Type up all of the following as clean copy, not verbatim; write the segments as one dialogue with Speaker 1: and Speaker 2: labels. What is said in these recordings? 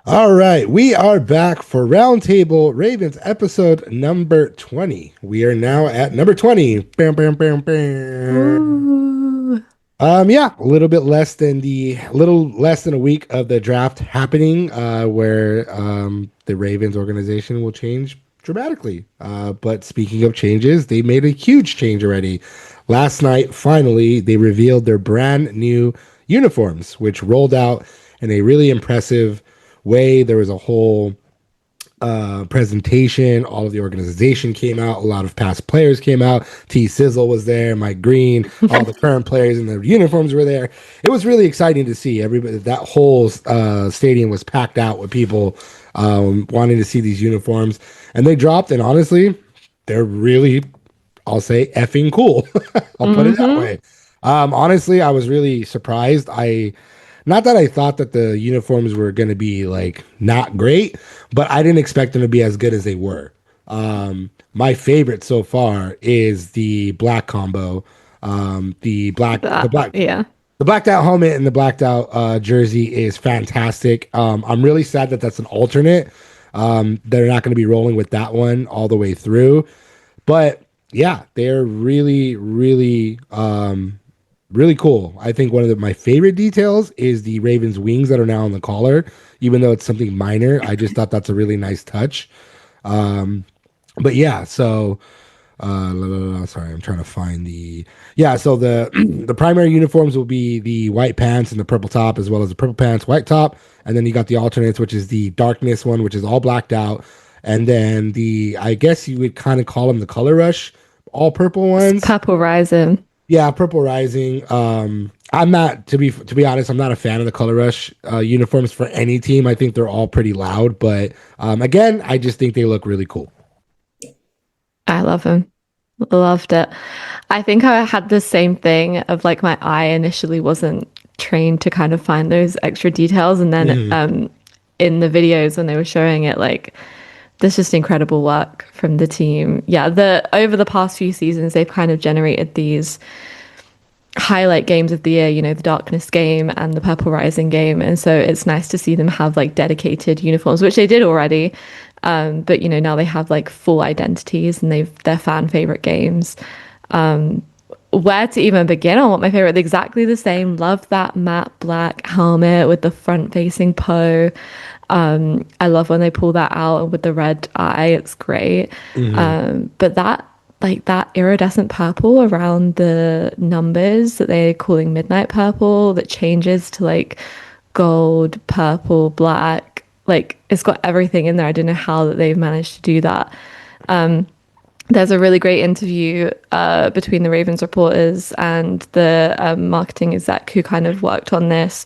Speaker 1: All right, we are back for Roundtable Ravens episode number 20. We are now at number 20. Bam, bam, bam, bam.
Speaker 2: Ooh.
Speaker 1: Yeah, a little less than a week of the draft happening, where the Ravens organization will change dramatically. But speaking of changes, they made a huge change already. Last night, finally, they revealed their brand new uniforms, which rolled out in a really impressive way. There was a whole presentation. All of the organization came out. A lot of past players came out. T Sizzle was there. Mike Green. All the current players in their uniforms were there. It was really exciting to see everybody. That whole stadium was packed out with people wanting to see these uniforms. And they dropped. And honestly, they're really, I'll say, effing cool. I'll put it that
Speaker 2: Mm-hmm.
Speaker 1: way. Honestly, I was really surprised. Not that I thought that the uniforms were going to be like not great, but I didn't expect them to be as good as they were. My favorite so far is the black combo, the black, the
Speaker 2: That,
Speaker 1: black,
Speaker 2: yeah.
Speaker 1: the blacked out helmet and the blacked out jersey is fantastic. I'm really sad that that's an alternate. They're not going to be rolling with that one all the way through, but yeah, they're really cool. I think one of my favorite details is the Ravens wings that are now on the collar, even though it's something minor. I just thought that's a really nice touch. Um, but yeah, so sorry, I'm trying to find the yeah. So the the primary uniforms will be the white pants and the purple top, as well as the purple pants, white top, and then you got the alternates, which is the darkness one, which is all blacked out, and then the I guess you would kind of call them the color rush, all purple
Speaker 2: It's
Speaker 1: ones.
Speaker 2: Purple Rising.
Speaker 1: Yeah, Purple Rising. I'm not to be honest. I'm not a fan of the Color Rush uniforms for any team. I think they're all pretty loud, but again, I just think they look really cool.
Speaker 2: I love him. Loved it. I think I had the same thing of like my eye initially wasn't trained to kind of find those extra details. And then
Speaker 1: Mhm.
Speaker 2: in the videos when they were showing it, like there's just incredible work from the team. Yeah, the over the past few seasons, they've kind of generated these highlight games of the year, the Darkness game and the Purple Rising game. And so it's nice to see them have like dedicated uniforms, which they did already. But now they have like full identities and they're fan favorite games. Where to even begin on what my favorite, exactly the same. Love that matte black helmet with the front facing Poe. I love when they pull that out with the red eye. It's great.
Speaker 1: Mhm.
Speaker 2: But that iridescent purple around the numbers that they're calling midnight purple that changes to like gold, purple, black. Like it's got everything in there. I don't know how that they've managed to do that. There's a really great interview between the Ravens reporters and the marketing exec who kind of worked on this.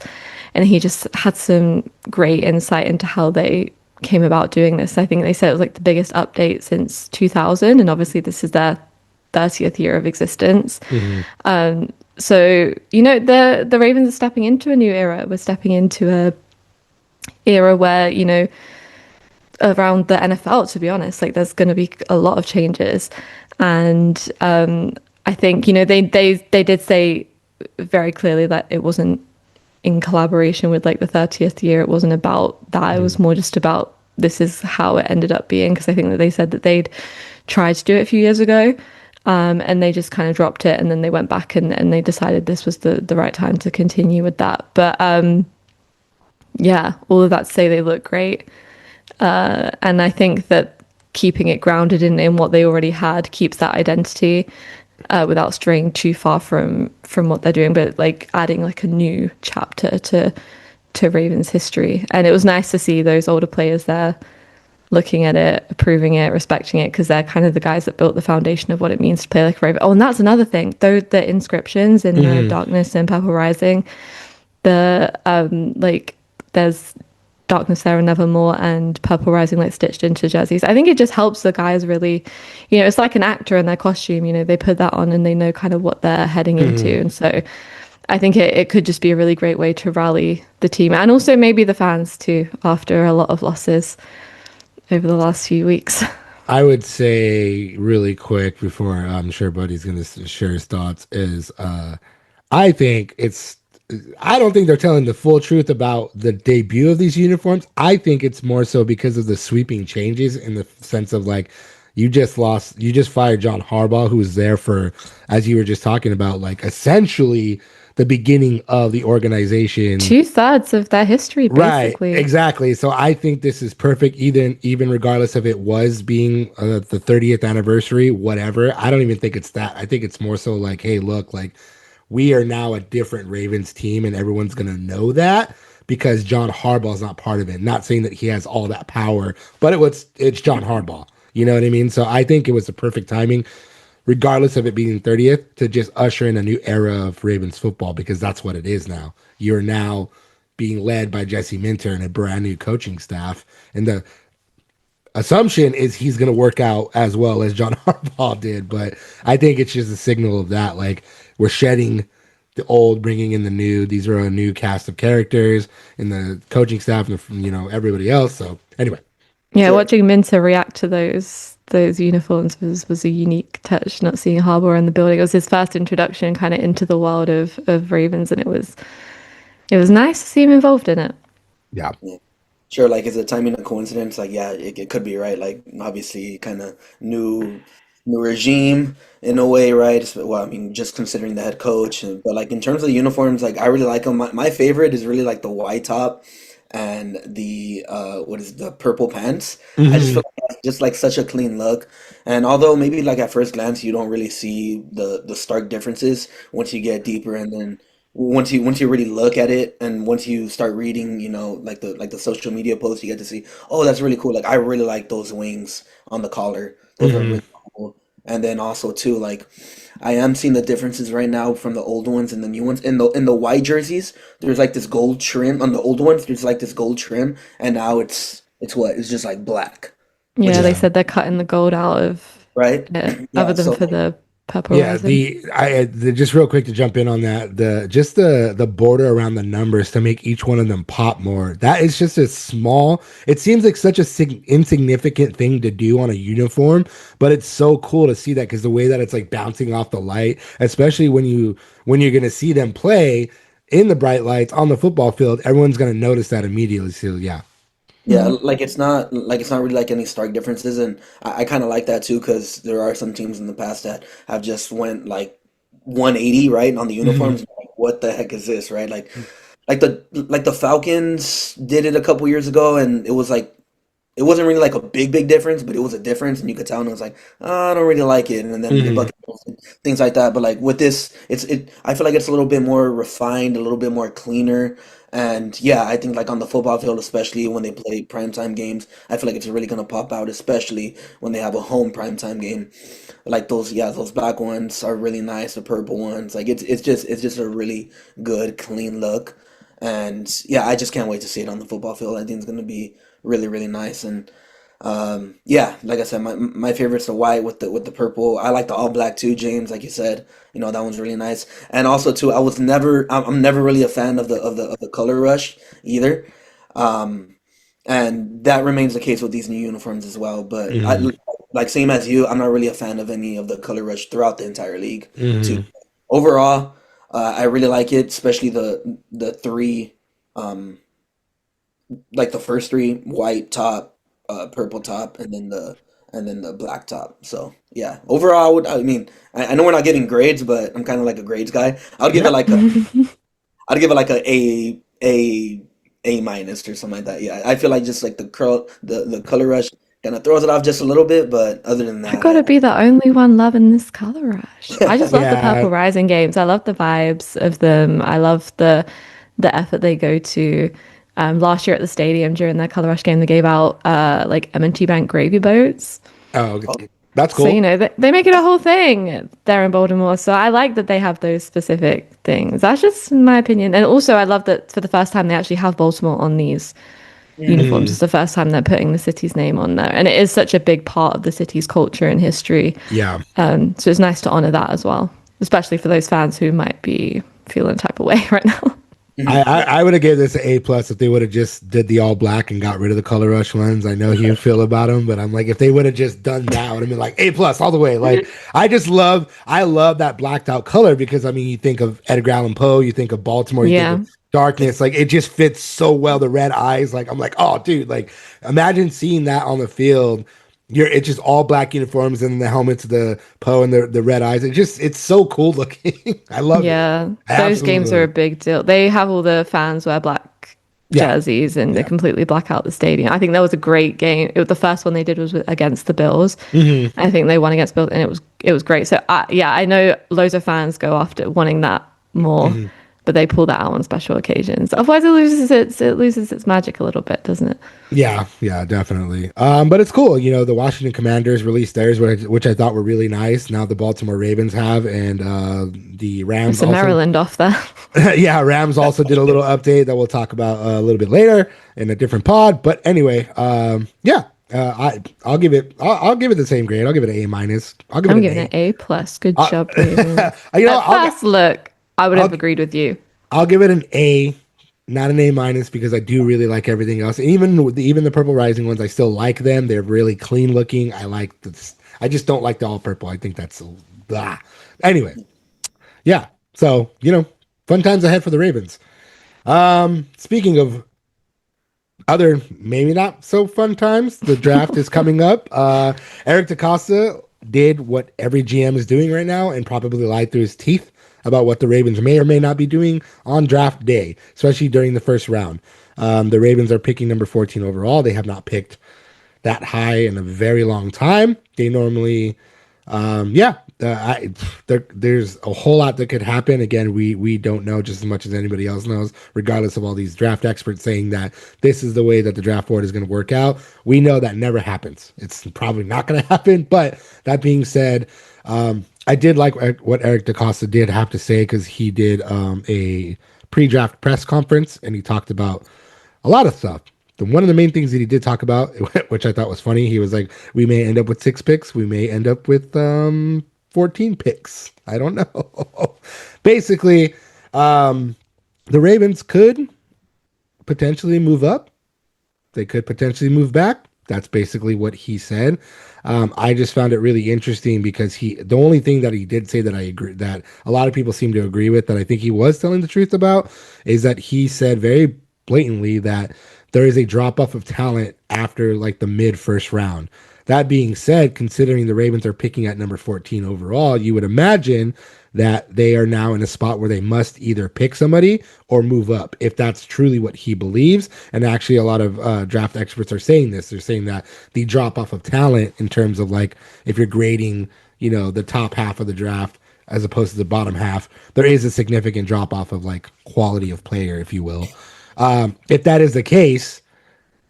Speaker 2: And he just had some great insight into how they came about doing this. I think they said it was like the biggest update since 2000. And obviously, this is their 30th year of existence.
Speaker 1: Mhm.
Speaker 2: So, the Ravens are stepping into a new era. We're stepping into a era where, around the NFL, to be honest. Like there's going to be a lot of changes, and I think they did say very clearly that it wasn't in collaboration with like the 30th year. It wasn't about that. It was
Speaker 1: Mhm.
Speaker 2: more just about this is how it ended up being because I think that they said that they'd tried to do it a few years ago. And they just kind of dropped it and then they went back and they decided this was the right time to continue with that. But yeah, all of that to say they look great. And I think that keeping it grounded in what they already had keeps that identity without straying too far from what they're doing, but like adding like a new chapter to Ravens history. And it was nice to see those older players there looking at it, approving it, respecting it, because they're kind of the guys that built the foundation of what it means to play like a Raven. Oh, and that's another thing. Though the inscriptions in the
Speaker 1: Mhm.
Speaker 2: Darkness and Purple Rising, the like there's Darkness There and Nevermore and Purple Rising like stitched into jerseys. I think it just helps the guys really, it's like an actor in their costume, they put that on and they know kind of what they're heading into.
Speaker 1: Mhm.
Speaker 2: And so I think it could just be a really great way to rally the team and also maybe the fans too after a lot of losses over the last few weeks.
Speaker 1: I would say really quick before I'm sure Buddy's going to share his thoughts is I think it's I don't think they're telling the full truth about the debut of these uniforms. I think it's more so because of the sweeping changes in the sense of like you just fired John Harbaugh, who was there for, as you were just talking about, like essentially the beginning of the organization.
Speaker 2: Two-thirds of their history,
Speaker 1: Right,
Speaker 2: basically.
Speaker 1: exactly. So I think this is perfect, even regardless of it was being the 30th anniversary, whatever. I don't even think it's that. I think it's more so like, hey, look, like we are now a different Ravens team, and everyone's gonna know that because John Harbaugh's not part of it. Not saying that he has all that power, but it's John Harbaugh. You know what I mean? So I think it was the perfect timing, regardless of it being 30th, to just usher in a new era of Ravens football because that's what it is now. You're now being led by Jesse Minter and a brand new coaching staff. And the assumption is he's going to work out as well as John Harbaugh did. But I think it's just a signal of that. Like we're shedding the old, bringing in the new. These are a new cast of characters in the coaching staff and, everybody else. So anyway.
Speaker 2: Yeah,
Speaker 3: Sure.
Speaker 2: watching Minter react to those uniforms was a unique touch. Not seeing Harbour in the building, it was his first introduction kind of into the world of Ravens, and it was nice to see him involved in it.
Speaker 1: Yeah.
Speaker 3: Yeah. Sure, like is the timing a coincidence? Like, yeah, it could be right. Like, obviously, kind of new regime in a way, right? Well, I mean, just considering the head coach, but like in terms of the uniforms, like I really like them. My favorite is really like the white top and the what is it, the purple pants. I just
Speaker 1: Hmm.
Speaker 3: feel like that's just like such a clean look. And although maybe like at first glance you don't really see the stark differences once you get deeper and then once you really look at it and once you start reading, like the social media posts, you get to see, oh, that's really cool. Like I really like those wings on the collar. Those are
Speaker 1: Hmm.
Speaker 3: really cool. And then also too, like I am seeing the differences right now from the old ones and the new ones. In the white jerseys, there's like this gold trim. On the old ones, there's like this gold trim, and now it's what? It's just like black, which
Speaker 2: Yeah,
Speaker 3: is
Speaker 2: they
Speaker 1: Yeah.
Speaker 2: said they're cutting the gold out of
Speaker 3: right.
Speaker 2: it, other
Speaker 3: Yeah,
Speaker 2: than
Speaker 3: so
Speaker 2: for the purple
Speaker 1: Yeah,
Speaker 2: rising.
Speaker 1: just real quick to jump in on that, the border around the numbers to make each one of them pop more. That is just a small. It seems like such a insignificant thing to do on a uniform, but it's so cool to see that because the way that it's like bouncing off the light, especially when you're gonna see them play in the bright lights on the football field, everyone's gonna notice that immediately. So yeah.
Speaker 3: yeah, like it's not really like any stark differences, and I kind of like that too because there are some teams in the past that have just went like 180 right on the
Speaker 1: Hmm.
Speaker 3: uniforms. Like, what the heck is this, right? Like the Falcons did it a couple years ago, and it wasn't really like a big difference, but it was a difference, and you could tell, and it was like, oh, I don't really like it, and then the
Speaker 1: Hmm.
Speaker 3: Buccaneers and things like that. But like with this, I feel like it's a little bit more refined, a little bit more cleaner, and yeah, I think like on the football field, especially when they play primetime games, I feel like it's really gonna pop out, especially when they have a home primetime game. Like those, yeah, those black ones are really nice, the purple ones, like it's just a really good, clean look. And yeah, I just can't wait to see it on the football field. I think it's gonna be really, really nice. And yeah, like I said, my favorite's the white with the purple. I like the all black too, James. Like you said, that one's really nice. And also too, I'm never really a fan of the color rush either. Um, and that remains the case with these new uniforms as well. But
Speaker 1: Hmm.
Speaker 3: like same as you, I'm not really a fan of any of the color rush throughout the entire league too.
Speaker 1: Hmm.
Speaker 3: Overall, I really like it, especially the three, um, like the first three, white top, purple top, and then the black top. So yeah, overall, I mean, I know we're not getting grades, but I'm kind of like a grades guy.
Speaker 1: Yeah.
Speaker 3: I'd give it like a minus or something like that. Yeah, I feel like just like the color rush kind of throws it off just a little bit, but other than
Speaker 2: I
Speaker 3: that,
Speaker 2: gotta be the only one loving this color rush. I just love the
Speaker 1: Yeah.
Speaker 2: Purple Rising games. I love the vibes of them. I love the effort they go to. Last year at the stadium during their color rush game, they gave out like M&T Bank gravy boats.
Speaker 1: Oh,
Speaker 3: oh,
Speaker 1: okay. That's
Speaker 2: So,
Speaker 1: cool.
Speaker 2: they make it a whole thing there in Baltimore. So I like that they have those specific things. That's just my opinion. And also, I love that for the first time, they actually have Baltimore on these uniforms.
Speaker 3: mm,
Speaker 2: It's the first time they're putting the city's name on there. And it is such a big part of the city's culture and history.
Speaker 1: Yeah.
Speaker 2: So it's nice to honor that as well, especially for those fans who might be feeling a type of way right now.
Speaker 1: I would have gave this an A plus if they would have just did the all black and got rid of the color rush ones. I know how you feel about them, but I'm like, if they would have just done that, I would have been like A plus all the way. Like, I love that blacked out color because I mean, you think of Edgar Allan Poe, you think of Baltimore, you think
Speaker 2: Yeah.
Speaker 1: of darkness. Like, it just fits so well. The red eyes, like, I'm like, oh, dude, like, imagine seeing that on the field. It's just all black uniforms and the helmets of the Poe and the red eyes. It's so cool looking. I love it.
Speaker 2: Yeah,
Speaker 1: I
Speaker 2: those
Speaker 1: absolutely
Speaker 2: games
Speaker 1: love
Speaker 2: are a
Speaker 1: it.
Speaker 2: big deal. They have all the fans wear black
Speaker 1: Yeah.
Speaker 2: jerseys and they
Speaker 1: Yeah.
Speaker 2: completely black out the stadium. I think that was a great game. The first one they did was against the Bills.
Speaker 1: Hmm.
Speaker 2: I think they won against Bills, and it was great. So yeah, I know loads of fans go after wanting that more,
Speaker 1: Hmm.
Speaker 2: but they pull that out on special occasions. Otherwise, it loses its magic a little bit, doesn't it?
Speaker 1: Yeah, yeah, definitely. But it's cool. You know, the Washington Commanders released theirs, which I thought were really nice. Now the Baltimore Ravens have, and the Rams
Speaker 2: Some
Speaker 1: also.
Speaker 2: Maryland off there.
Speaker 1: Yeah, Rams also did a little update that we'll talk about a little bit later in a different pod. But anyway, yeah, I'll give it the same grade. I'll give it an A minus. I'll give it
Speaker 2: I'm
Speaker 1: an
Speaker 2: giving
Speaker 1: A.
Speaker 2: it A plus. Good
Speaker 1: Uh,
Speaker 2: job, Ravens.
Speaker 1: you know,
Speaker 2: At first look, I would have agreed with you.
Speaker 1: I'll give it an A, not an A minus, because I do really like everything else. And even the Purple Rising ones, I still like them. They're really clean looking. I like this. I just don't like the all purple. I think that's blah. Anyway, yeah. So fun times ahead for the Ravens. Speaking of other maybe not so fun times, the draft is coming up. Eric DeCosta did what every GM is doing right now and probably lied through his teeth about what the Ravens may or may not be doing on draft day, especially during the first round. The Ravens are picking number 14 overall. They have not picked that high in a very long time. They normally, yeah, there's a whole lot that could happen. Again, we don't know just as much as anybody else knows, regardless of all these draft experts saying that this is the way that the draft board is going to work out. We know that never happens. It's probably not going to happen. But that being said, I did like what Eric DeCosta did have to say because he did a pre-draft press conference and he talked about a lot of stuff. One of the main things that he did talk about, which I thought was funny, he was like, we may end up with 6 picks. We may end up with 14 picks. I don't know. Basically, the Ravens could potentially move up. They could potentially move back. That's basically what he said. I just found it really interesting because the only thing that he did say that I agree that a lot of people seem to agree with that I think he was telling the truth about is that he said very blatantly that there is a drop off of talent after like the mid first round. That being said, considering the Ravens are picking at number 14 overall, you would imagine that they are now in a spot where they must either pick somebody or move up if that's truly what he believes. And actually, a lot of draft experts are saying this. They're saying that the drop off of talent in terms of like if you're grading, the top half of the draft as opposed to the bottom half, there is a significant drop off of like quality of player, if you will. If that is the case,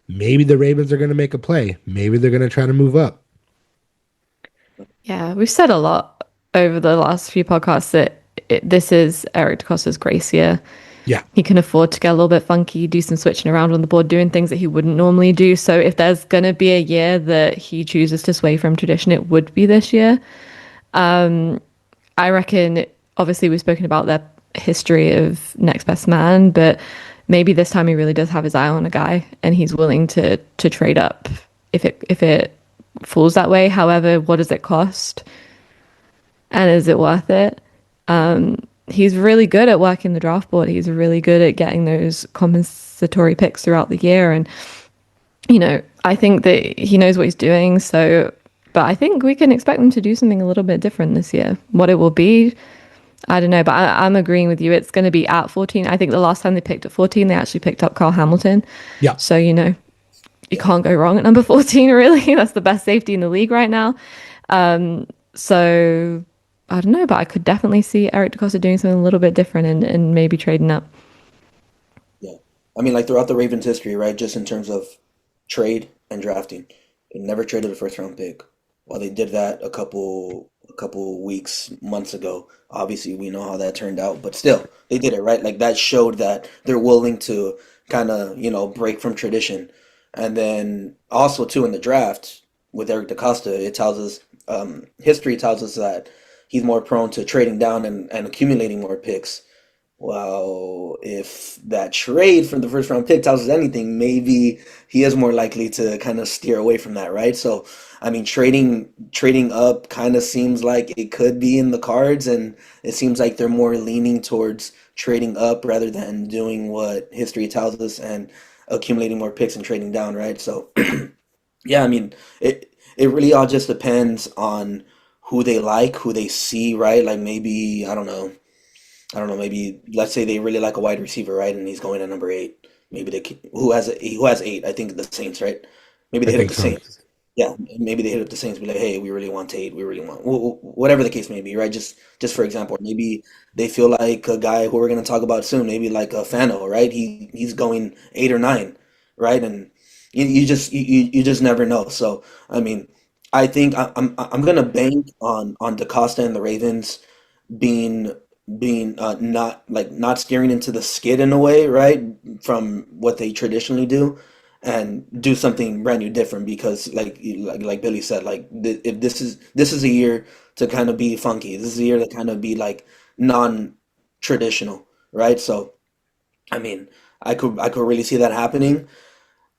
Speaker 1: maybe the Ravens are going to make a play. Maybe they're going to try to move up.
Speaker 2: Yeah, we've said a lot over the last few podcasts that this is Eric DeCosta's grace year.
Speaker 1: Yeah.
Speaker 2: He can afford to get a little bit funky, do some switching around on the board, doing things that he wouldn't normally do. So if there's going to be a year that he chooses to sway from tradition, it would be this year. I reckon, obviously, we've spoken about their history of next best man, but maybe this time he really does have his eye on a guy and he's willing to trade up if it falls that way. However, what does it cost? And is it worth it? He's really good at working the draft board. He's really good at getting those compensatory picks throughout the year. And, I think that he knows what he's doing. So, but I think we can expect them to do something a little bit different this year. What it will be, I don't know, but I'm agreeing with you. It's going to be at 14. I think the last time they picked at 14, they actually picked up Carl Hamilton.
Speaker 1: Yeah.
Speaker 2: So, you can't go wrong at number 14, really. That's the best safety in the league right now. So, I don't know, but I could definitely see Eric DeCosta doing something a little bit different and maybe trading up.
Speaker 3: Yeah. I mean, like throughout the Ravens' history, right? Just in terms of trade and drafting, they never traded a first round pick. Well, they did that a couple weeks, months ago. Obviously, we know how that turned out, but still, they did it, right? Like that showed that they're willing to kind of, break from tradition. And then also too in the draft with Eric DeCosta, it tells us history tells us that he's more prone to trading down and accumulating more picks Well, if that trade from the first round pick tells us anything, maybe he is more likely to kind of steer away from that, right? So, I mean, trading up kind of seems like it could be in the cards, and it seems like they're more leaning towards trading up rather than doing what history tells us and accumulating more picks and trading down, right? So, yeah, I mean, it really all just depends on who they like, who they see, right? Like maybe I don't know, maybe let's say they really like a wide receiver, right? And he's going at number eight. Maybe who has eight? I think the Saints, right? Maybe
Speaker 1: I
Speaker 3: they hit up
Speaker 1: think
Speaker 3: the
Speaker 1: so.
Speaker 3: Saints. Yeah, maybe they hit up the Saints, be like, hey, we really want Tate, we really want whatever the case may be, right? Just for example, maybe they feel like a guy who we're gonna talk about soon, maybe like a Fano, right? He's going eight or nine, right? And you just never know. So I mean, I think I'm gonna bank on DeCosta and the Ravens being not steering into the skid in a way, right? From what they traditionally do, and do something brand new different because like Billy said, like if this is a year to kind of be funky. This is a year to kind of be like non-traditional, right? So I mean, I could really see that happening.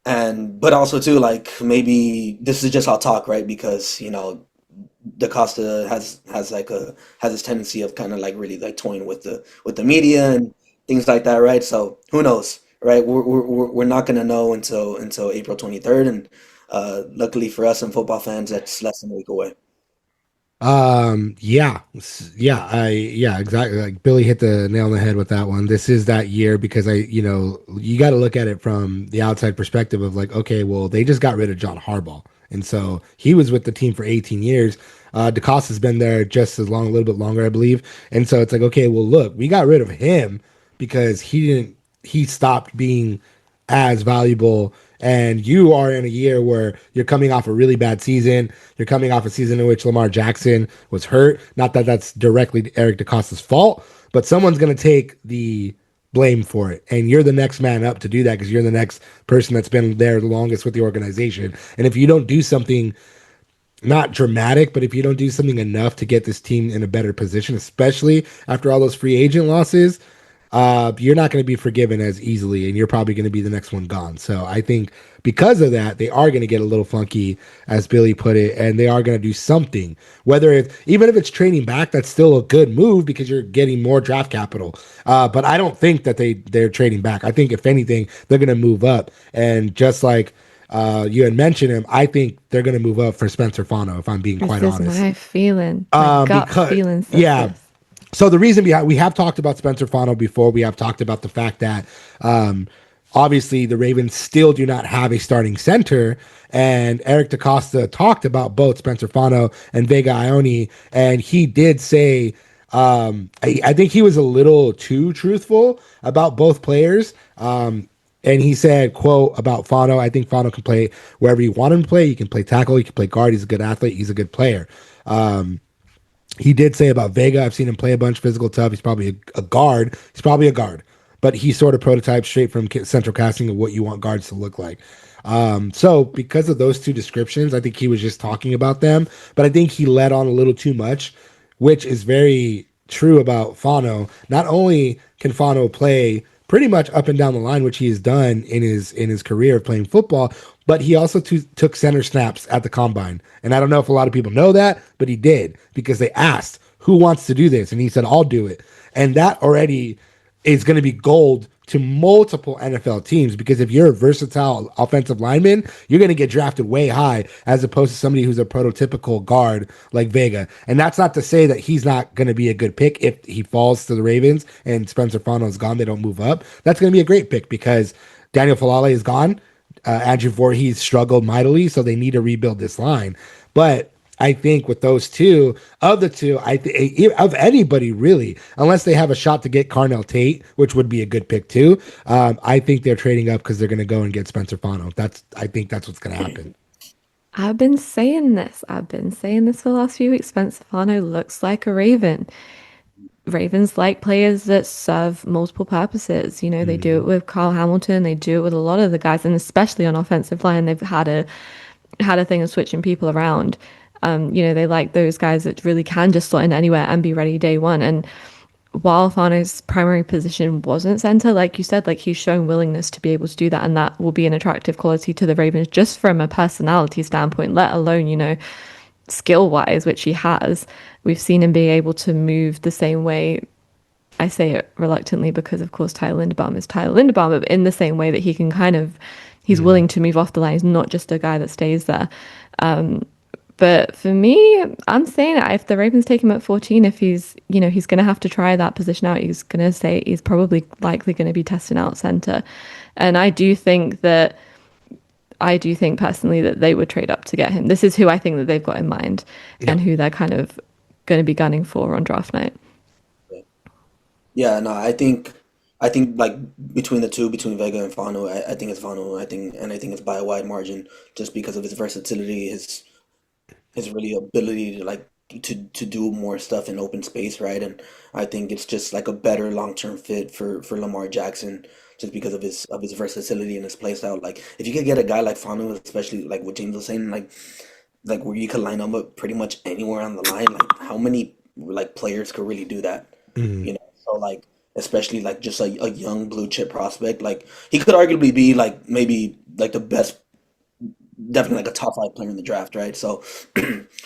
Speaker 3: And but also too, like maybe this is just all talk, right? Because DaCosta has this tendency of kind of like really like toying with the media and things like that, right? So who knows, right? We're not gonna know until April 23rd, and luckily for us and football fans, that's less than a week away.
Speaker 1: Yeah, exactly. Like Billy hit the nail on the head with that one. This is that year because you got to look at it from the outside perspective of like, okay, well, they just got rid of John Harbaugh. And so he was with the team for 18 years. DeCosta's been there just as long, a little bit longer, I believe. And so it's like, okay, well, look, we got rid of him because he stopped being as valuable. And you are in a year where you're coming off a really bad season. You're coming off a season in which Lamar Jackson was hurt. Not that that's directly Eric DeCosta's fault, but someone's going to take the blame for it. And you're the next man up to do that because you're the next person that's been there the longest with the organization. And if you don't do something not dramatic, but if you don't do something enough to get this team in a better position, especially after all those free agent losses, you're not going to be forgiven as easily, and you're probably going to be the next one gone. So I think because of that, they are going to get a little funky, as Billy put it, and they are going to do something. Whether even if it's trading back, that's still a good move because you're getting more draft capital. But I don't think that they're trading back. I think if anything, they're going to move up, and just like you had mentioned him, I think they're going to move up for Spencer Fano, if I'm being quite
Speaker 2: This is
Speaker 1: honest.
Speaker 2: my feeling. My gut
Speaker 1: Because
Speaker 2: feeling says
Speaker 1: yeah,
Speaker 2: this.
Speaker 1: so the reason behind we have talked about Spencer Fano before. We have talked about the fact that um, obviously the Ravens still do not have a starting center, and Eric DeCosta talked about both Spencer Fano and Vega Ioane, and he did say. I think he was a little too truthful about both players. And he said, quote, about Fano, I think Fano can play wherever you want him to play. He can play tackle, he can play guard. He's a good athlete. He's a good player. He did say about Vega, I've seen him play a bunch, physical, tough. He's probably a guard. He's probably a guard, but he sort of prototypes straight from central casting of what you want guards to look like. So because of those two descriptions, I think he was just talking about them, but I think he let on a little too much, which is very true about Fano. Not only can Fano play pretty much up and down the line, which he has done in his career of playing football, but he also took center snaps at the combine. And I don't know if a lot of people know that, but he did because they asked who wants to do this, and he said, "I'll do it." And that already is going to be gold to multiple NFL teams because if you're a versatile offensive lineman, you're going to get drafted way high as opposed to somebody who's a prototypical guard like Vega. And that's not to say that he's not going to be a good pick if he falls to the Ravens and Spencer Fano is gone, they don't move up. That's going to be a great pick because Daniel Falale is gone. Andrew Voorhees struggled mightily, so they need to rebuild this line. But I think with those two, of the two, of anybody really, unless they have a shot to get Carnell Tate, which would be a good pick too. I think they're trading up because they're going to go and get Spencer Fano. I think that's what's going to happen.
Speaker 2: I've been saying this. I've been saying this for the last few weeks. Spencer Fano looks like a Raven. Ravens like players that serve multiple purposes. They do it
Speaker 1: Mhm.
Speaker 2: with Carl Hamilton. They do it with a lot of the guys, and especially on offensive line, they've had a thing of switching people around. They like those guys that really can just slot in anywhere and be ready day one. And while Fano's primary position wasn't center, like you said, like he's shown willingness to be able to do that, and that will be an attractive quality to the Ravens just from a personality standpoint, let alone, skill wise, which he has. We've seen him be able to move the same way. I say it reluctantly because, of course, Tyler Linderbaum is Tyler Linderbaum, but in the same way that he can he's willing to move off the line. He's not just a guy that stays there. But for me, I'm saying that if the Ravens take him at 14, if he's going to have to try that position out. He's going to say he's probably likely going to be testing out center. And I do think personally that they would trade up to get him. This is who I think that they've got in mind and who they're kind of going to be gunning for on draft night.
Speaker 3: Yeah, no, I think like between the two, between Vega and Fano, I think it's Fano. I think it's by a wide margin, just because of his versatility, his really ability to like to do more stuff in open space, right? And I think it's just like a better long term fit for Lamar Jackson, just because of his versatility and his play style. Like if you could get a guy like Fano, especially like what James was saying, like where you could line him up pretty much anywhere on the line, like how many like players could really do that?
Speaker 1: Mhm.
Speaker 3: So like especially like just a young blue chip prospect, like he could arguably be like maybe like the best, definitely like a top five player in the draft, right? So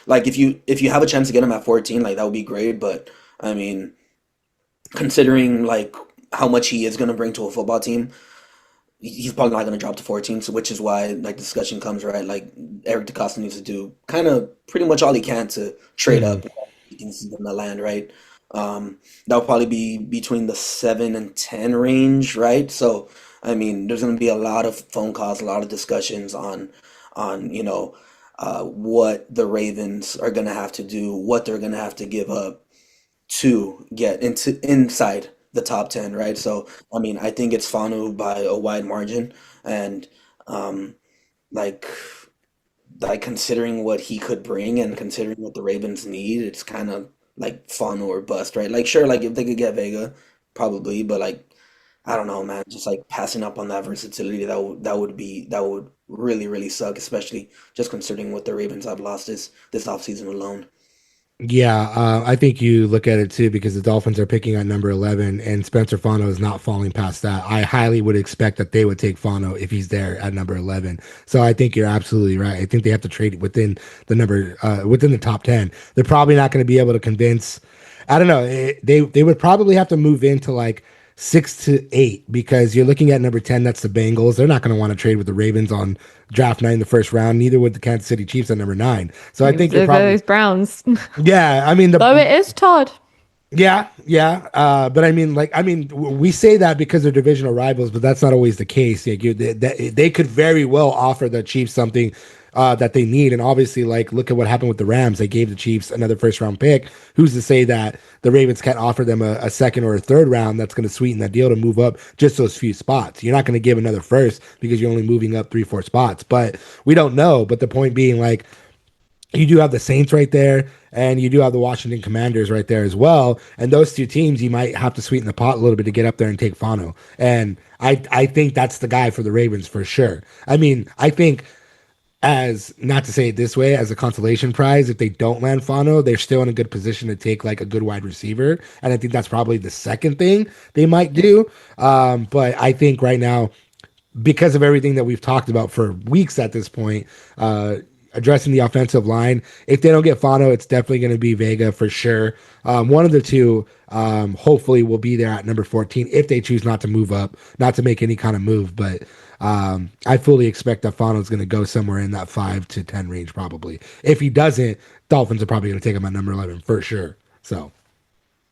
Speaker 3: like if you have a chance to get him at 14, like that would be great. But I mean, considering like how much he is going to bring to a football team, he's probably not going to drop to 14. So which is why like discussion comes, right? Like Eric DeCosta needs to do kind of pretty much all he can to trade
Speaker 1: Mhm.
Speaker 3: up. He can see them the land, right? That'll probably be between the 7 and 10 range, right? So I mean, there's going to be a lot of phone calls, a lot of discussions on what the Ravens are going to have to do, what they're going to have to give up to get into inside the top 10, right? So, I mean, I think it's Fanu by a wide margin, and um, like considering what he could bring and considering what the Ravens need, it's kind of like Fanu or bust, right? Like, sure, like if they could get Vega, probably, but like I don't know, man. Just like passing up on that versatility, that would really suck, especially just considering what the Ravens have lost this offseason alone.
Speaker 1: Yeah, I think you look at it too because the Dolphins are picking at number 11, and Spencer Fano is not falling past that. I highly would expect that they would take Fano if he's there at number 11. So I think you're absolutely right. I think they have to trade within within the top 10. They're probably not going to be able to convince. I don't know. They would probably have to move into like 6 to 8 because you're looking at number 10. That's the Bengals. They're not going to want to trade with the Ravens on draft night in the first round. Neither would the Kansas City Chiefs at number 9. So I think you're
Speaker 2: There go
Speaker 1: probably
Speaker 2: those Browns.
Speaker 1: yeah, I mean
Speaker 2: Though it is Todd.
Speaker 1: yeah. But we say that because they're divisional rivals, but that's not always the case. Like, they could very well offer the Chiefs something that they need, and obviously, like look at what happened with the Rams. They gave the Chiefs another first round pick. Who's to say that the Ravens can't offer them a second or a third round that's going to sweeten that deal to move up just those few spots? You're not going to give another first because you're only moving up 3-4 spots. But we don't know. But the point being, like you do have the Saints right there, and you do have the Washington Commanders right there as well. And those two teams, you might have to sweeten the pot a little bit to get up there and take Fano. And I think that's the guy for the Ravens for sure. I mean, I think as not to say it this way, as a consolation prize, if they don't land Fano, they're still in a good position to take like a good wide receiver. And I think that's probably the second thing they might do. But I think right now, because of everything that we've talked about for weeks at this point, addressing the offensive line. If they don't get Fano, it's definitely going to be Vega for sure. One of the two, hopefully, will be there at number 14 if they choose not to move up, not to make any kind of move. But I fully expect that Fano is going to go somewhere in that 5 to 10 range, probably. If he doesn't, Dolphins are probably going to take him at number 11 for sure. So.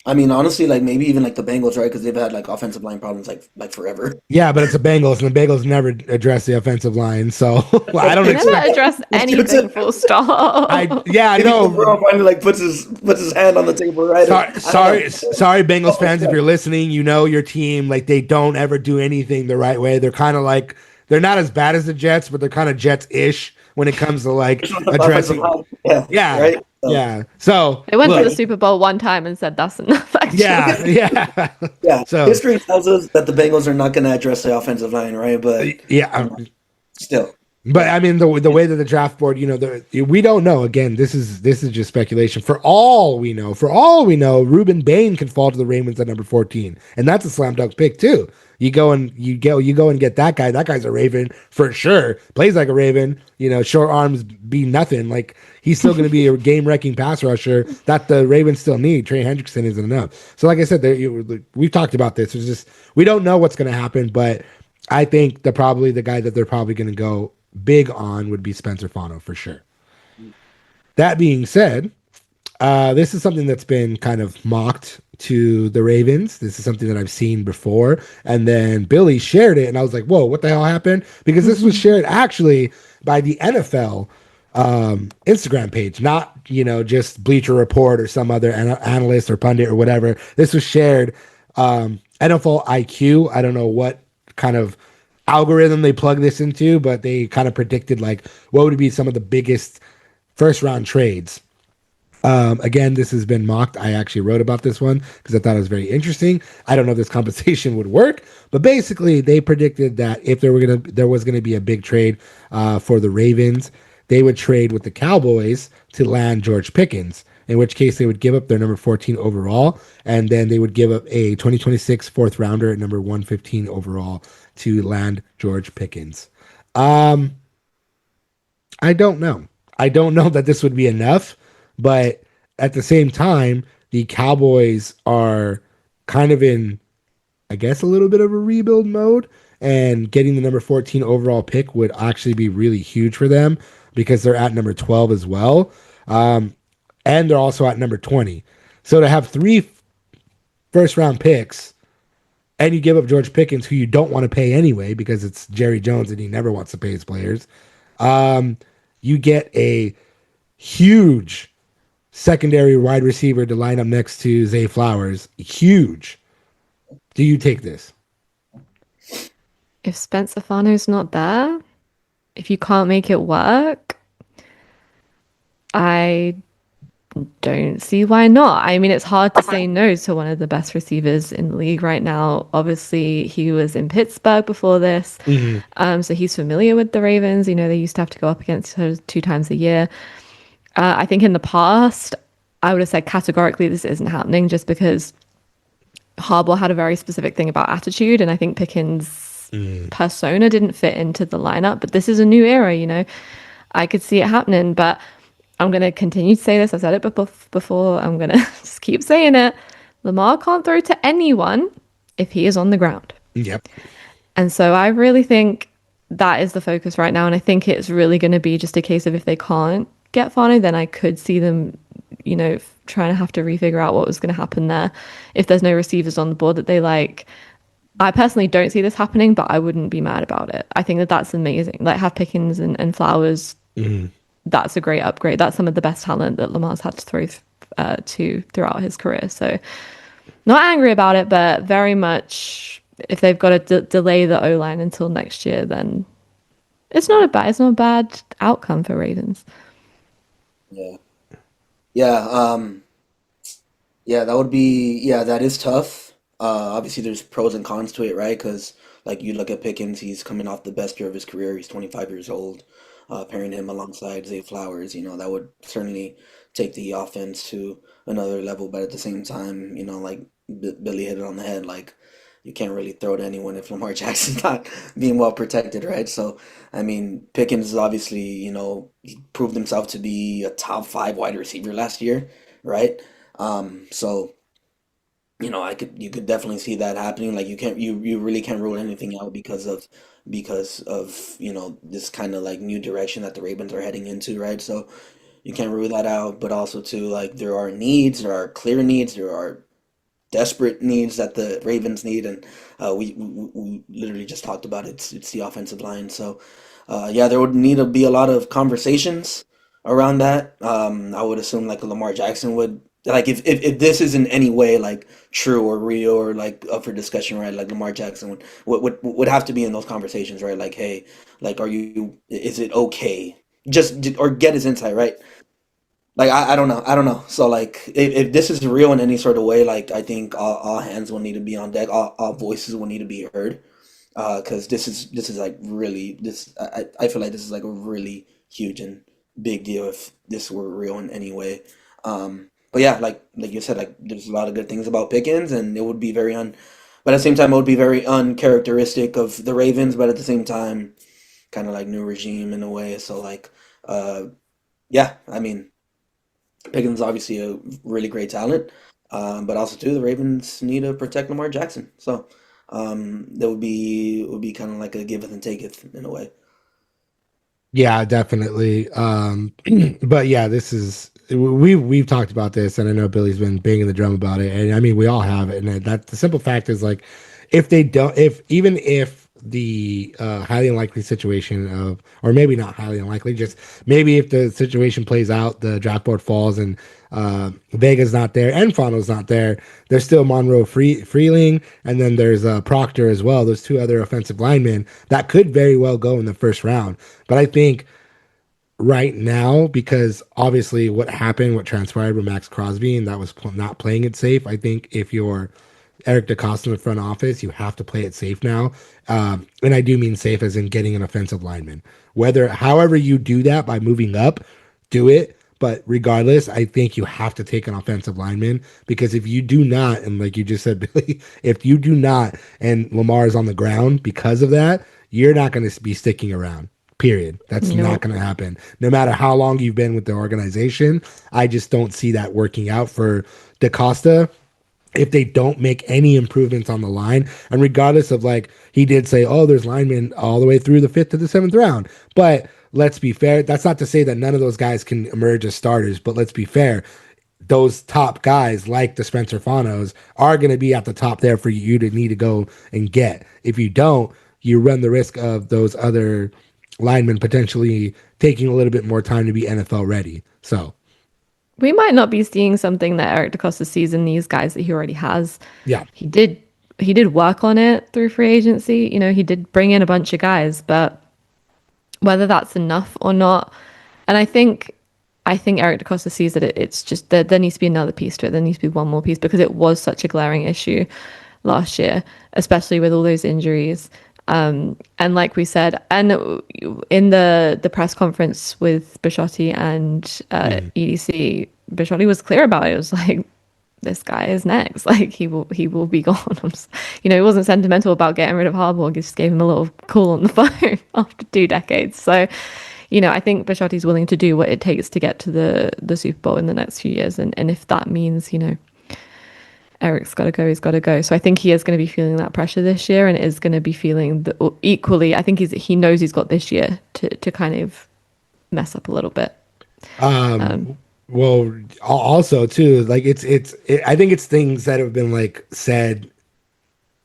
Speaker 3: I mean, honestly, like maybe even like the Bengals, right? Because they've had like offensive line problems like forever.
Speaker 1: Yeah, but it's the Bengals, and the Bengals never address the offensive line, so I don't
Speaker 2: They never
Speaker 1: expect.
Speaker 2: address anything, full stop.
Speaker 1: I
Speaker 3: Maybe
Speaker 1: know.
Speaker 3: Burrow finally like puts his hand on the table, right?
Speaker 1: Sorry,
Speaker 3: I don't
Speaker 1: sorry,
Speaker 3: know.
Speaker 1: sorry, Bengals fans, if you're listening, you know your team, like they don't ever do anything the right way. They're kind of like they're not as bad as the Jets, but they're kind of Jets-ish when it comes to like
Speaker 3: It's not the offensive
Speaker 1: addressing.
Speaker 3: line. Yeah,
Speaker 1: Yeah,
Speaker 3: right. So,
Speaker 1: yeah. So
Speaker 2: They went to the
Speaker 1: look,
Speaker 2: Super Bowl one time and said that's enough, actually.
Speaker 1: yeah.
Speaker 3: yeah,
Speaker 1: So
Speaker 3: history tells us that the Bengals are not going to address the offensive line, right? But
Speaker 1: yeah,
Speaker 3: still.
Speaker 1: But I mean, the way that the draft board, we don't know. Again, this is just speculation. For all we know, Ruben Bain can fall to the Ravens at number 14, and that's a slam dunk pick too. You go and get that guy. That guy's a Raven for sure. Plays like a Raven. Short arms be nothing. Like he's still going to be a game wrecking pass rusher that the Ravens still need. Trey Hendrickson isn't enough. So, like I said, we've talked about this. It's just we don't know what's going to happen, but I think the guy that they're probably going to go big on would be Spencer Fano for sure. That being said, this is something that's been kind of mocked to the Ravens. This is something that I've seen before. And then Billy shared it, and I was like, whoa, what the hell happened? Because this was shared actually by the NFL Instagram page, not, just Bleacher Report or some other analyst or pundit or whatever. This was shared NFL IQ. I don't know what kind of algorithm they plug this into, but they kind of predicted like what would be some of the biggest first round trades. Again, this has been mocked. I actually wrote about this one because I thought it was very interesting. I don't know if this compensation would work, but basically they predicted that if there was gonna be a big trade for the Ravens, they would trade with the Cowboys to land George Pickens. In which case they would give up their number 14 overall, and then they would give up a 2026 fourth rounder at number 115 overall to land George Pickens. I don't know. I don't know that this would be enough, but at the same time, the Cowboys are kind of in, I guess, a little bit of a rebuild mode, and getting the number 14 overall pick would actually be really huge for them because they're at number 12 as well. And they're also at number 20. So to have 3 first round picks and you give up George Pickens, who you don't want to pay anyway because it's Jerry Jones and he never wants to pay his players, you get a huge secondary wide receiver to line up next to Zay Flowers. Huge. Do you take this?
Speaker 2: If Spencer Fano's not there, if you can't make it work, I don't see why not. I mean, it's hard to say no to one of the best receivers in the league right now. Obviously, he was in Pittsburgh before this, so he's familiar with the Ravens. They used to have to go up against her 2 times a year. I think in the past, I would have said categorically this isn't happening just because Harbaugh had a very specific thing about attitude, and I think Pickens' persona didn't fit into the lineup. But this is a new era, I could see it happening, but I'm going to continue to say this. I've said it before. I'm going to just keep saying it. Lamar can't throw to anyone if he is on the ground.
Speaker 1: Yep.
Speaker 2: And so I really think that is the focus right now. And I think it's really going to be just a case of if they can't get Fano, then I could see them, trying to have to refigure out what was going to happen there. If there's no receivers on the board that they like, I personally don't see this happening, but I wouldn't be mad about it. I think that that's amazing. Like have Pickens and Flowers. That's a great upgrade. That's some of the best talent that Lamar's had to throw to throughout his career. So not angry about it, but very much if they've got to delay the O-line until next year, then it's not a bad outcome for Ravens.
Speaker 3: Yeah. Yeah. That would be, that is tough. Obviously there's pros and cons to it, right? Because like you look at Pickens, he's coming off the best year of his career. He's 25 years old. Pairing him alongside Zay Flowers, that would certainly take the offense to another level. But at the same time, like Billy hit it on the head, like you can't really throw to anyone if Lamar Jackson's not being well protected, right? So, I mean, Pickens is obviously, he proved himself to be a top 5 wide receiver last year, right? So, you could definitely see that happening. Like you really can't rule anything out because of this kind of like new direction that the Ravens are heading into, right? So you can't rule that out, but also too like there are clear needs, there are desperate needs that the Ravens need, and we literally just talked about it. It's the offensive line. So there would need to be a lot of conversations around that. I would assume like Lamar Jackson would like if this is in any way like true or real or like up for discussion, right? Like Lamar Jackson would have to be in those conversations, right? Like, hey, like, is it okay? Just or get his insight, right? Like I don't know. So like if this is real in any sort of way, like I think all hands will need to be on deck. All voices will need to be heard. because this is like really this I feel like this is like a really huge and big deal if this were real in any way. But yeah, like you said, like there's a lot of good things about Pickens, and it would be but at the same time, it would be very uncharacteristic of the Ravens, but at the same time, kind of like new regime in a way. So like, uh, yeah, I mean, Pickens is obviously a really great talent, but also too, the Ravens need to protect Lamar Jackson. So that would be kind of like a giveth and taketh in a way.
Speaker 1: Yeah, definitely. But yeah, this is we've talked about this, and I know Billy's been banging the drum about it, and I mean we all have it. And that the simple fact is like, if they don't, if even if the highly unlikely situation of, or maybe not highly unlikely, just maybe if the situation plays out, the draft board falls, and Vega's not there and Fano's not there, there's still Freeling, and then there's Proctor as well. Those two other offensive linemen that could very well go in the first round. But I think right now, because obviously what transpired with Max Crosby, and that was not playing it safe. I think if you're Eric DeCosta in the front office, you have to play it safe now. And I do mean safe as in getting an offensive lineman. However you do that by moving up, do it. But regardless, I think you have to take an offensive lineman, because if you do not, and like you just said, Billy, if you do not, and Lamar is on the ground because of that, you're not going to be sticking around. Period. That's not
Speaker 2: Nope.
Speaker 1: going to happen. No matter how long you've been with the organization, I just don't see that working out for DeCosta if they don't make any improvements on the line. And regardless of, like, he did say, oh, there's linemen all the way through the 5th to the 7th round. But let's be fair. That's not to say that none of those guys can emerge as starters, but let's be fair. Those top guys like the Spencer Fanos are going to be at the top there for you to need to go and get. If you don't, you run the risk of those other linemen potentially taking a little bit more time to be NFL ready. So,
Speaker 2: We might not be seeing something that Eric DeCosta sees in these guys that he already has.
Speaker 1: yeah.
Speaker 2: He did he did work on it through free agency. You know, he did bring in a bunch of guys, but whether that's enough or not, and I think Eric DeCosta sees that it's just that there needs to be another piece to it. There needs to be one more piece because it was such a glaring issue last year, especially with all those injuries. And like we said, and in the press conference with Bisciotti and EDC, Bisciotti was clear about it. It was like, this guy is next. Like he will be gone. He wasn't sentimental about getting rid of Harbaugh. He just gave him a little call on the phone after 2 decades. So, I think Bisciotti's willing to do what it takes to get to the Super Bowl in the next few years. And if that means, Eric's got to go, he's got to go. So I think he is going to be feeling that pressure this year, and is going to be feeling equally. I think he knows he's got this year to kind of mess up a little bit.
Speaker 1: Well, also too, like I think it's things that have been like said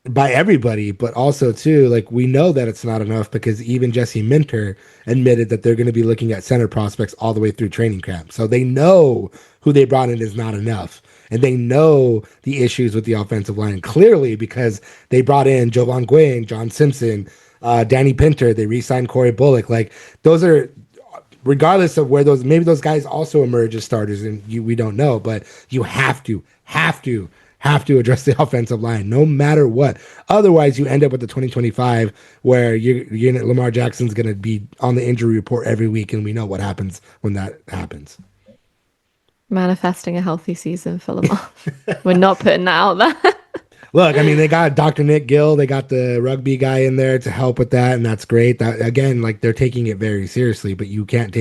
Speaker 1: by everybody, but also too, like we know that it's not enough, because even Jesse Minter admitted that they're going to be looking at center prospects all the way through training camp. So they know who they brought in is not enough. And they know the issues with the offensive line clearly, because they brought in Jovan Guyane, John Simpson, Danny Pinter. They re-signed Corey Bullock. Like, those are, regardless of where maybe those guys also emerge as starters, and we don't know, but you have to address the offensive line no matter what. Otherwise, you end up with the 2025 where Lamar Jackson's going to be on the injury report every week, and we know what happens when that happens.
Speaker 2: Manifesting a healthy season for Lamar. We're not putting that out there.
Speaker 1: Look, I mean, they got Dr. Nick Gill, they got the rugby guy in there to help with that, and that's great. That, again, like, they're taking it very seriously, but you can't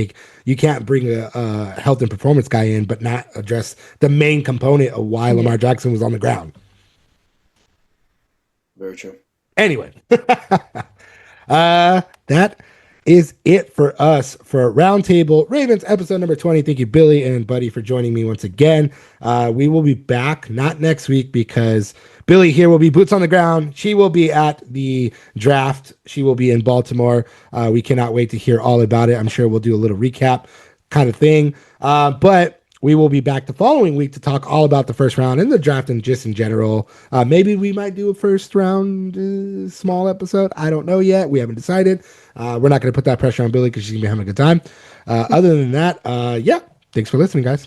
Speaker 1: bring a health and performance guy in but not address the main component of why Lamar Jackson was on the ground.
Speaker 3: Very true.
Speaker 1: Anyway, that is it for us for Roundtable Ravens episode number 20. Thank you, Billy and Buddy, for joining me once again. We will be back, not next week, because Billy here will be boots on the ground. She will be at the draft. She will be in Baltimore. We cannot wait to hear all about it. I'm sure we'll do a little recap kind of thing. But we will be back the following week to talk all about the first round and the draft and just in general. Maybe we might do a first round small episode. I don't know yet. We haven't decided. We're not going to put that pressure on Billy because she's going to be having a good time. Other than that, yeah, thanks for listening, guys.